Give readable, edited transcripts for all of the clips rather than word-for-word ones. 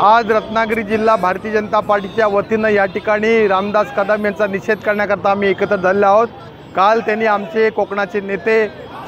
आज रत्नागिरी जिल्हा भारतीय जनता पार्टीच्या वतीनं या ठिकाणी रामदास कदम यांचा निषेध करण्याकरता आम्ही एकत्र झालेलो आहोत। काल त्यांनी आमचे कोकणाचे नेते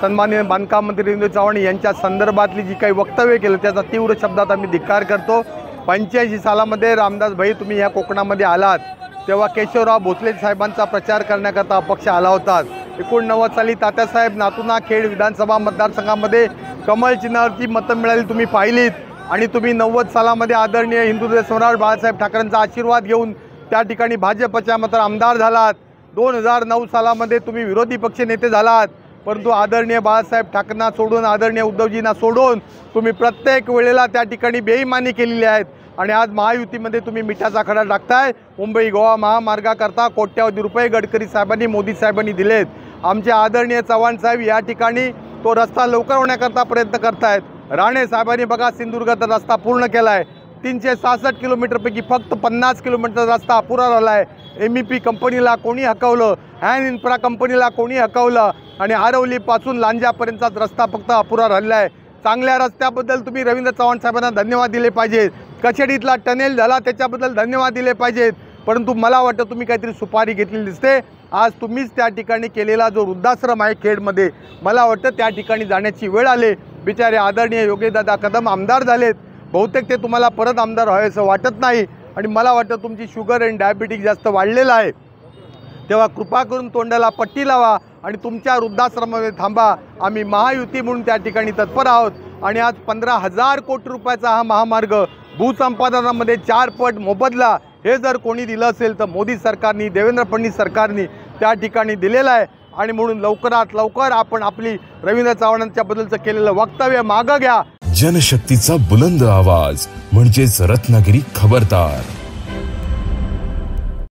सन्माननीय बांधकाम मंत्री रवींद्र चव्हाण यांच्या संदर्भातली जी काही वक्तव्य केलं त्याचा तीव्र शब्दात आम्ही धिक्कार करतो। 85 सालामध्ये रामदास भाई तुम्ही या कोकणामध्ये आलात तेव्हा केशवराव भोसले साहेबांचा प्रचार करण्याकरता अपक्ष आला होता। 89 साली तात्यासाहेब नातूंना खेड विधानसभा मतदारसंघामध्ये कमळ चिन्हावरती मतं मिळाली तुम्ही पाहिलीत आणि तुम्ही 90 सालामध्ये आदरणीय हिंदुत्व सम्राट बाळासाहेब ठाकरेंचा आशीर्वाद घेऊन त्या ठिकाणी भाजपच्या मात्र आमदार झालात। 2009 सालामध्ये तुम्ही विरोधी पक्ष नेते झालात, परंतु आदरणीय बाळासाहेब ठाकरेंना सोडून आदरणीय उद्धवजींना सोडून तुम्ही प्रत्येक वेळेला त्या ठिकाणी बेईमानी केलेली आहेत आणि आज महायुतीमध्ये तुम्ही मिठाचा खडा टाकताय। मुंबई गोवा महामार्गाकरता कोट्यावधी रुपये गडकरी साहेबांनी मोदी साहेबांनी दिलेत। आमचे आदरणीय चव्हाण साहेब या ठिकाणी तो रस्ता लवकर होण्याकरता प्रयत्न करतायत। राणे साहेबांनी बघा सिंधुदुर्गाचा रस्ता पूर्ण केला आहे। 366 किलोमीटरपैकी फक्त 50 किलोमीटरचा रस्ता अपुरा राहिला आहे। MEP कंपनीला कोणी हकवलं, हॅन इन्फ्रा कंपनीला कोणी हकवलं आणि आरवलीपासून लांजापर्यंतचा रस्ता फक्त अपुरा राहिला आहे। चांगल्या रस्त्याबद्दल तुम्ही रवींद्र चव्हाण साहेबांना धन्यवाद दिले पाहिजेत। कचेडीतला टनेल झाला त्याच्याबद्दल धन्यवाद दिले पाहिजेत, परंतु मला वाटतं तुम्ही काहीतरी सुपारी घेतलेली दिसते। आज तुम्हीच त्या ठिकाणी केलेला जो वृद्धाश्रम आहे खेडमध्ये, मला वाटतं त्या ठिकाणी जाण्याची वेळ आली। बिचारे आदरणीय योगेशदादा कदम आमदार झालेत, बहुतेक ते तुम्हाला परत आमदार व्हावेसं वाटत नाही आणि मला वाटतं तुमची शुगर आणि डायबिटीज जास्त वाढलेलं आहे। तेव्हा कृपा करून तोंडाला पट्टी लावा आणि तुमच्या वृद्धाश्रमामध्ये थांबा। आम्ही महायुती म्हणून त्या ठिकाणी तत्पर आहोत आणि आज 15,000 कोटी रुपयाचा हा महामार्ग भूसंपादनामध्ये 4 पट मोबदला हे जर कोणी दिलं असेल तर मोदी सरकारने, देवेंद्र फडणवीस सरकारने त्या ठिकाणी दिलेलं आहे आणि म्हणून लवकरात लवकर आपण आपली रवींद्र चव्हाणांच्याबद्दलचं केलेलं वक्तव्य मागं घ्या। जनशक्तीचा बुलंद आवाज म्हणजेच रत्नागिरी खबरदार।